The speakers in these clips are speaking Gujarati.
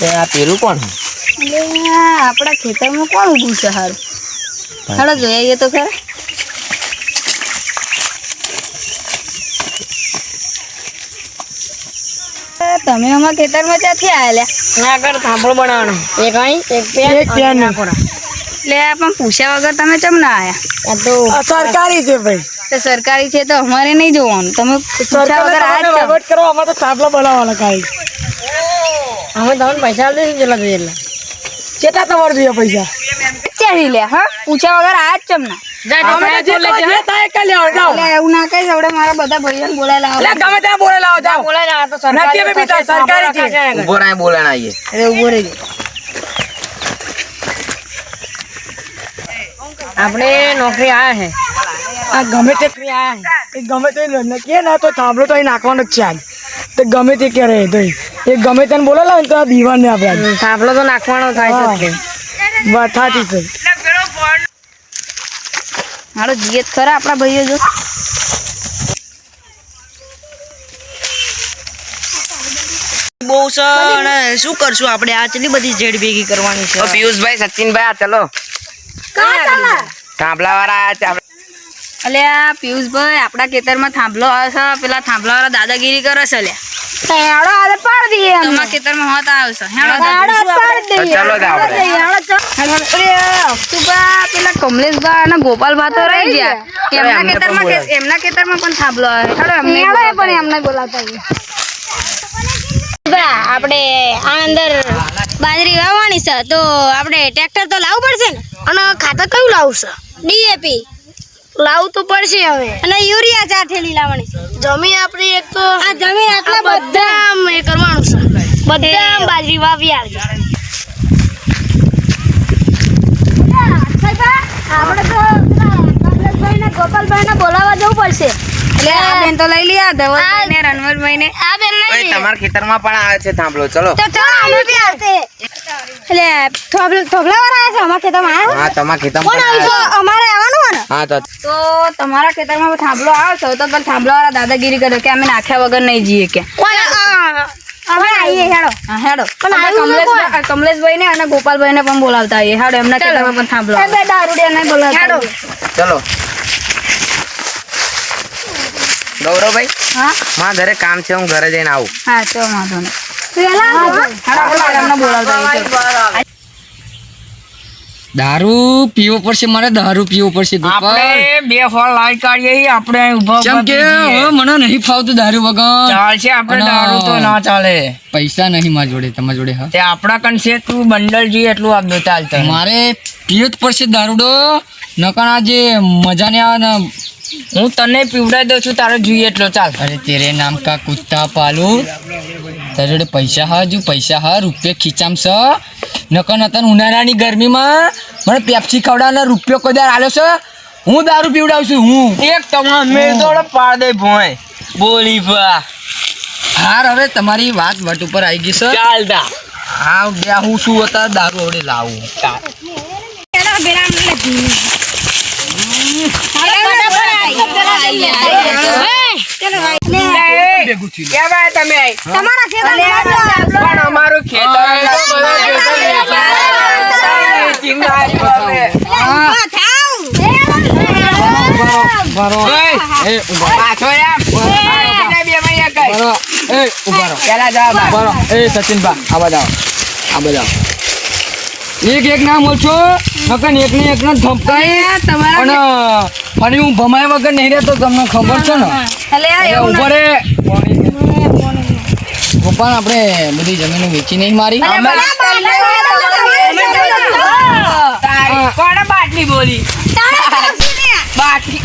આ પેલું કોણ? આપણા ખેતરમાં કોણ ઊભું છે હારું? હાલો જોઈ આવીએ તો ખરા. તમે અમારા ખેતરમાં ક્યાંથી આવેલા? આગળ થાંભલો બનાવવાનો. એક અહીં એક પેન નાખવાનો. એટલે પણ પૂછ્યા વગર તમે ચમ ના આયા? આ તો સરકારી છે ભાઈ. તો સરકારી છે તો અમારે નહીં જોવાનું. તમે પૂછ્યા વગર આયા જ કરો. અમારે તો થાંભલો બનાવવાનો કાંઈ. અમે તમને પૈસા આપી દઈશું જેટલા જોઈએ એટલા. કેટલા તમારે જોઈએ પૈસા? ક્યાંથી લે? હા, પૂછ્યા વગર આયા જ ચમ ના? એવું ના કઈ આવડે મારા બધા ભાઈઓને બોલાય લાવો. ગમે ત્યાં બોલે લાવો જાઓ. બોલાય લાવો તો સરકારી છે. ઉભો રહે બોલાણ આવીએ. અરે ઉભો રહેજો. આપણે નોકરી આયા હે. આ ગમે તે આયા હે. ગમે તે કે ના તો થાંભલો તો અહીં નાખવાનો જ છે આજ. તો ગમે તે કે રહે તો એ ગમે તેને બોલે લાવે ને તો આ દીવાન ને આપણે થાંભલો તો નાખવાનો થાય છે. બતાતી છે. હાલો જીએ ખરા આપણા ભાઈઓ જો. બહુ સર શું કરશું આપણે? આ કેટલી બધી જેડ ભેગી કરવાની છે. પિયુષભાઈ સચિનભાઈ આ ચલો થાંભલા વાળા. અલ્યા પિયુષભાઈ આપણા ખેતરમાં થાંભલો આવે છે. પેલા થાંભલા વાળા દાદાગીરી કરે છે. તમારા ખેતરમાં હોત આવે છે. પેલા કમલેશભાઈ અને ગોપાલભાઈ તો રહી ગયા. એમના ખેતરમાં પણ થાંભલો આવે. એમને બોલાવતા આપણે આ અંદર બાજરી વાવવાની છે તો આપણે ટ્રેક્ટર તો લાવવું પડશે ને. અને ખાતર કયું લાવવું છે? ડીએપી લાવવું તો પડશે હવે. અને યુરિયા 4 થેલી લાવવાની છે. જમીન આપણી એક તો આ જમીન આટલા બધા એ કરવાનું છે. બધા બાજરી વાવી આવજો. આપણે તો કમલેશભાઈ ને ગોપાલભાઈ ને બોલાવવા જવું પડશે. આ બેન તો લઈ લ્યા ધવલભાઈ ને રણવરભાઈ ને. આ બેન લઈ તમારા ખેતરમાં પણ આવે છે થાંભલો. ચલો તો ચાલો અમે બી આવતે. એટલે થોભલા વાળા છે અમારા ખેતરમાં. હા તમારા ખેતરમાં કોણ આવી છે? અમારે આવવાનું ને. હા તો તમારા ખેતરમાં થાંભલો આવે છે તો પણ થાંભલા વાળા દાદાગીરી કરે કે અમે નાખ્યા વગર નહીં જઈએ કે. અમે આવીએ હેડો. હા હેડો. પણ કમલેશભાઈ ને અને ગોપાલભાઈ ને પણ બોલાવતા આવીએ. હેડો એમના ખેતરમાં પણ થાંભલો આવે. દારૂડિયા ને બોલાવતા ચલો ગૌરવભાઈ. હા મારા ઘરે કામ છે, હું ઘરે જઈને આવું. હા તો વાંધો નહીં. એમને બોલાવતા આવીએ. દારૂ પીવો પડશે, મારે દારૂ પીવો પડશે. આપણે બે ફળ લાઈ કાઢીએ. આપણે ઉભા કેમ કે હવે મને નહીં ફાવતું દારૂ વગર. ચાલશે. આપણે દારૂ તો ના ચાલે. પૈસા નહીં મારી જોડે, તમારી જોડે. હા તે આપણા કનસે તું બંડલ જોઈએ એટલું આપજો. ચાલશે. મારે પીવો જ પડશે દારૂડો. નકર આ જે મજા નહીં આવે ને. હું તને પીવડાવી દઉં છું, તારે જોઈએ એટલો. ચાલ. અરે તેરે નામ કા કુત્તા પાલું. તારી જોડે પૈસા હા, જો પૈસા હા. રૂપિયા ખીચામ છે. નકર નતન ઉનાળાની ગરમીમાં મને પેપ્સી ખવડાવવાનો રૂપિયો કોઈ દાર આલ્યો છે? હું દારૂ પીવડાવું છું. હું એક તમામ મેળ તો પાડ દે ભોય બોલી બા. હાર હવે તમારી વાત વટ ઉપર આવી ગઈ છે. ચાલતા હા બે હું શું હતા દારૂ આવડે લાવું. અમારું ખેતર સચિનભા આ બધા એક એક નામ ઓછો નકન એક ને એક ને ધમકાઈ. અને ફરી હું ભમાય વગર નહીં રહેતો. તમને ખબર છે ને. ઉપર ગોપાલ આપણે બધી જમીનો વેચી નહીં મારી. કોણ બાટલી બોલી? બાટલી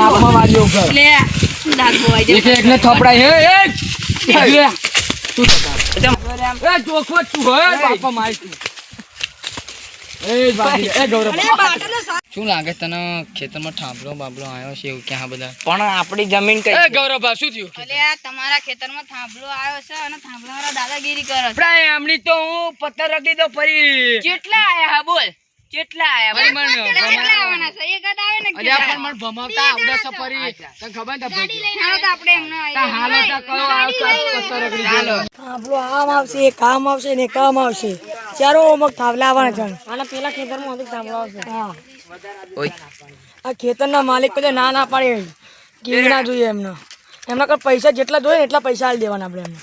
માપમાં વાળ્યો એક એક ને થપડાય. શું લાગે તને ખેતરમાં થાંભલો બાબલો આવ્યો છે એવું ક્યાં બધા? પણ આપણી જમીન કઈ? ગૌરવ શું થયું? તમારા ખેતરમાં થાંભલો આવ્યો છે અને થાંભલા વાળા દાદાગીરી કરે છે. એમની તો હું પથ્થર રખી દો ફરી. કેટલા આયા હા બોલ? કેટલા આયા ભાઈ મને કેટલા આવવાના છે એક જ આવે ને અલ્યા પણ મને ભમાવતા આવડે છે ફરી તને ખબર ને ભાઈ હાલો તો આપણે એમને તા હાલો તા કયો આવશે રગડી હાલો આપણો આમ આવશે કામ આવશે ને કામ આવશે ચારો મગ થાવલા આવવાના છે અને પેલા ખેતરમાં હતી થાંભલો આવશે હા ઓય આ ખેતરના માલિક કદે ના ના પાડે કેવી ના જોઈએ એમના કર પૈસા જેટલા જોઈએ ને એટલા પૈસા આલી દેવાના આપણે એમને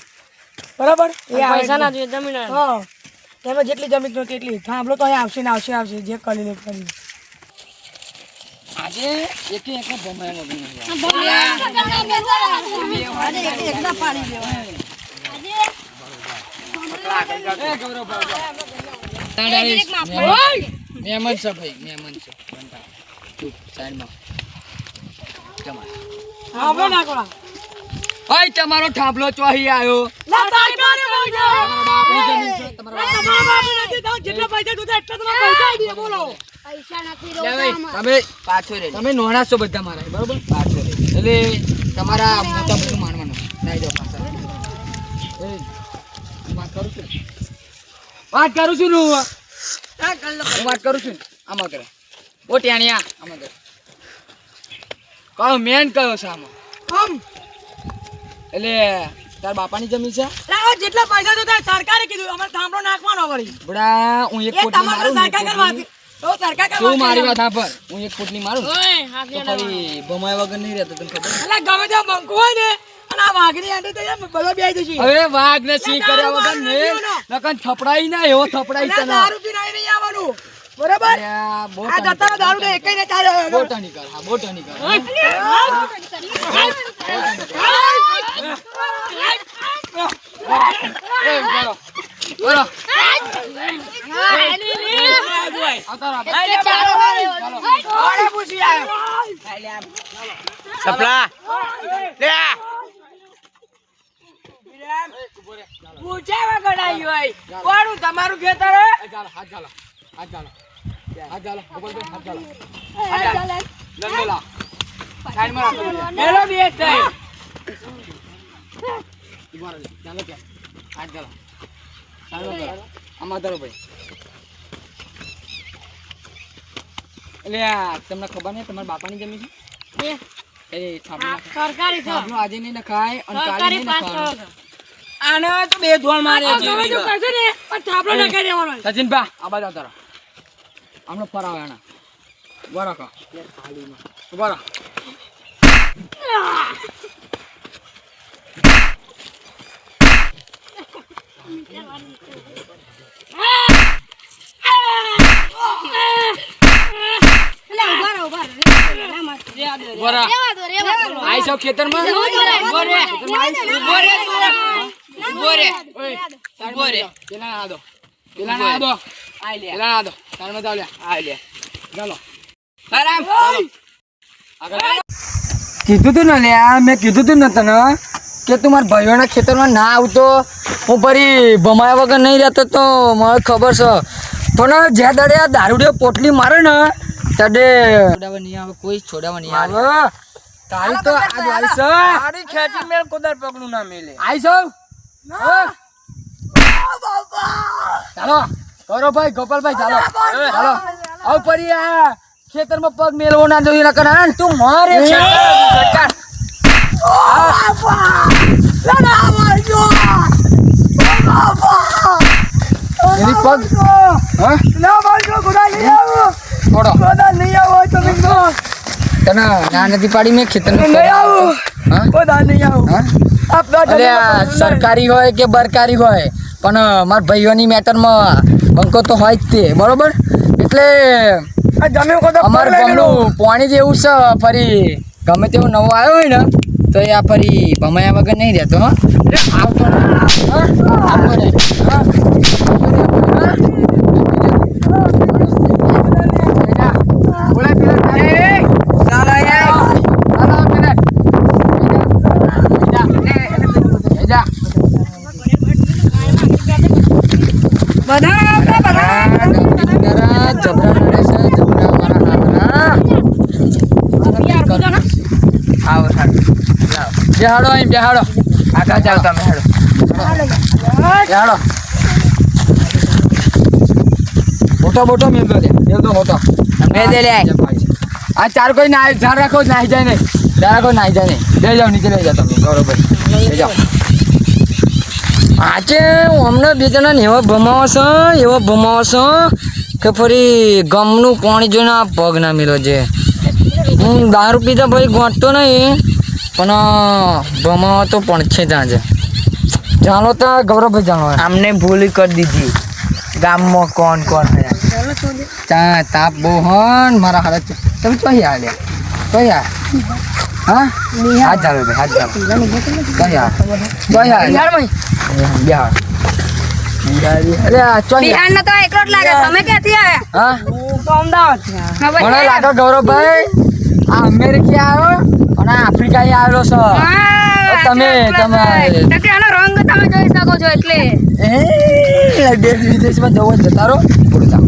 બરાબર એ પૈસા ના જોઈએ જમીન હા એમાં જેટલી જમીન જોઈએ તેટલી થાંભલો તો અહીંયા આવશે ને આવશે જે કરી લે કરી આજે એકે એક ભમાય નથી મહેમાન છે ભાઈ મહેમાન છે ચૂપ સાઈડમાં થાંભલો નાખવા ઓય તમારો થાંભલો ચોહી આવ્યો બાપની જમીન છે તમારા જેટલા પૈસા જોતા એટલા તમે પૈસા આલી દે બોલો તમે પાછો રે તમે નોણા છો બધા મારા બરોબર પાછો રે એટલે તમારા મોટા બધું માનવાનું નહીં જાવ પાછા એ વાત કરું છું હું વાત કરું છું આમાં કરે ઓ ટેણિયા આમાં કરે કયો મેન કયો છે આમાં આમ એટલે તાર બાપાની જમીન છે લાવો જેટલા પૈસા જોતા સરકારે કીધું અમારે થાંભલો નાખવાનો વળી બડા હું એક એ પોટલી તમારે મારું સરકાર કરવાથી તો સરકાર તું કરવાથી મારી વાત પર હું એક પોટલી મારું તો ફરી ભમાય વગર નહીં રહેતો તને ખબર એટલે ગમે ત્યાં બંકો હોય ને અને આ વાઘની આંટે તો બધો બેસી જશે હવે વાઘ ને સિંહ કર્યા વગર ને નકન થપડાઈ ના એવો થપડાઈ એટલે તને દારૂ પીને અહીં નહીં આવવાનું બરાબર અલ્યા, બહુ આ જતા દારૂ ને એકઈ ને ચાલે બોટાની કર હા બોટાની કર એ બરો બરો સપલા લે પૂછાવા ગણાઈ હોય કોણું તમારું ખેતર હે હાથ ચાલો ગોપાલ ભાઈ હાથ ચાલો લંગેલા સાઈડમાં રાખો મેલો બેસ થાય ઉભા રહો ચાલો કે હાથ ચાલો આમાં ધરો ભાઈ એટલે તમને ખબર નહીં તમારા બાપાની જમીન છે એ થાંભલો સરકારી છે થાંભલો આજે નહીં નખાય અને કાલે નહીં નખાય આને તો બે ધોળ મારે છે તમે જો કરશે ને પણ થાંભલો નખાઈ દેવાનો સચિનભા આ બાજુ આવતા રહો હમણાં ફરાવે આના ઉભા રાખો ઉભા રહો ઉભા રહો આઈ સૌ ખેતરમાં પેલા ના દો પેલા ના દો તારમાં જાવ લે ચાલો કીધું તું ને લે મેં કીધું તું ને તને કે તું મારા ભાઈઓના ખેતરમાં ના આવતો હું ફરી ભમાયા વગર નહીં રહેતો તો મને ખબર છે પણ જે દડે આ દારૂડિયો પોટલી મારે ને તડે છોડાવવા નહીં આવે કોઈ છોડાવવા નહીં આવે તારી તો આજ આવી છે તારી ખેંચી મેલ કોદર પગલું ના મેલે આવી છો ચાલો કરો ભાઈ ગોપાલભાઈ ચાલો ચાલો આવ પરી આ ખેતરમાં પગ મેલવો ના જોઈએ નકર હા તું મારે સરકાર એની પગ હા છોડો તને ના નથી પાડી મેં ખેતરમાં હા અરે આ સરકારી હોય કે બરકારી હોય પણ મારા ભાઈઓની મેટરમાં બંકો તો હોય જ તે બરોબર એટલે અમારું ગામનું પાણી જેવું છે ફરી ગમે તેવું નવું આવ્યો હોય ને તો એ આ ફરી ભમાયા વગર નહીં રહેતો હા આવતો નહીં બેહાડો અહીં બેહાડો આગળ જાઓ તમે હેડો બેહાડો ફોટો બોટો મેલતો લે મેલતો હોતો બે દે લે. આ ચાર કોઈ ના ધ્યાન રાખો નાહી જાય નહીં ધ્યાન રાખો નાહી જાય નહીં લઈ જાઓ નીચે લઈ જાઓ તમે ગૌરવભાઈ લઈ જાઓ આજે અમને બે જણા ને એવા ભમાવો છે કે ફરી ગમનું પાણી જોઈને આ પગ ના મિલો છે હું દારૂ પીધા ભાઈ ગોંટતો નહીં પણ ભમાવો તો પણ છે ત્યાં છે જાણો તો ગૌરવભાઈ જાણો આમને ભૂલ કરી દીધી ગામમાં કોણ કોણ હે. ત્યાં તાપ બહુ હન મારા હાલત તમે કઈ હાલ્યા કઈ હા હાથ ચાલો ભાઈ હાથ ચાલો કઈ હાલ અરે આ ચોઈ બિહાર નો તો એકલો જ લાગે તમે ક્યાંથી આવ્યા હા હું તો અમદાવાદથી આવ્યો. હા, ભાઈ, મને લાગે ગૌરવભાઈ આ અમેરિકા આવ્યો અને આ આફ્રિકા આવેલો છે હા, તમે ભાઈ. તો કે આનો રંગ તમે જોઈ શકો છો એટલે દેશ વિદેશમાં જવો જ જતા રહો બોલો જાઓ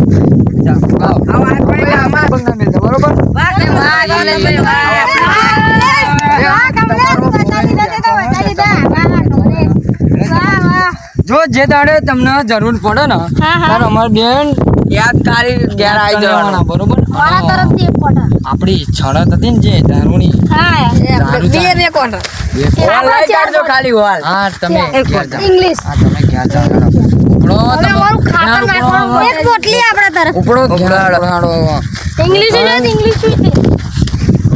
બરોબર જો જે દાડે તમને જરૂર પડે ને ત્યારે અમારી બેન યાદ તારી ઘેર આવી જવાના. બરોબર મારા તરફથી એક કોટા આપણી છણત હતી ને જે દારૂની હા દારૂ બે બે કોણ હોલ લઈ કાઢજો ખાલી હોલ. હા તમે ઘેર જાઓ. ઇંગ્લિશ હા તમે ઘેર જાઓ ઉપડો એક પોટલી આપણા તરફ ઉપડો ઘેર ઇંગ્લિશ ઇંગ્લિશ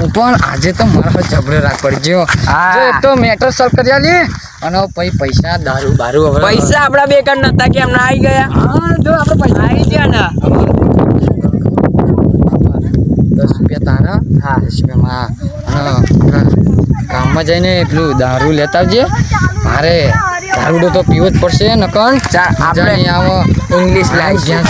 પણ આજે તો મારા જબરે રાખ પડજો હા. જો એક તો મેટર સોલ્વ કરી આલી અને પછી પૈસા દારૂ બારૂ હવે પૈસા આપડા બે કણ નતા કે એમને આવી ગયા. હા જો આપણે પૈસા આવી ગયા ને. 10 રૂપિયા તારા હા 10 રૂપિયામાં કામમાં જઈને પેલું દારૂ લેતા આવજે મારે દારૂડો તો પીવો જ પડશે નકન આપણે આવો ઇંગ્લિશ લાવી જ્યાં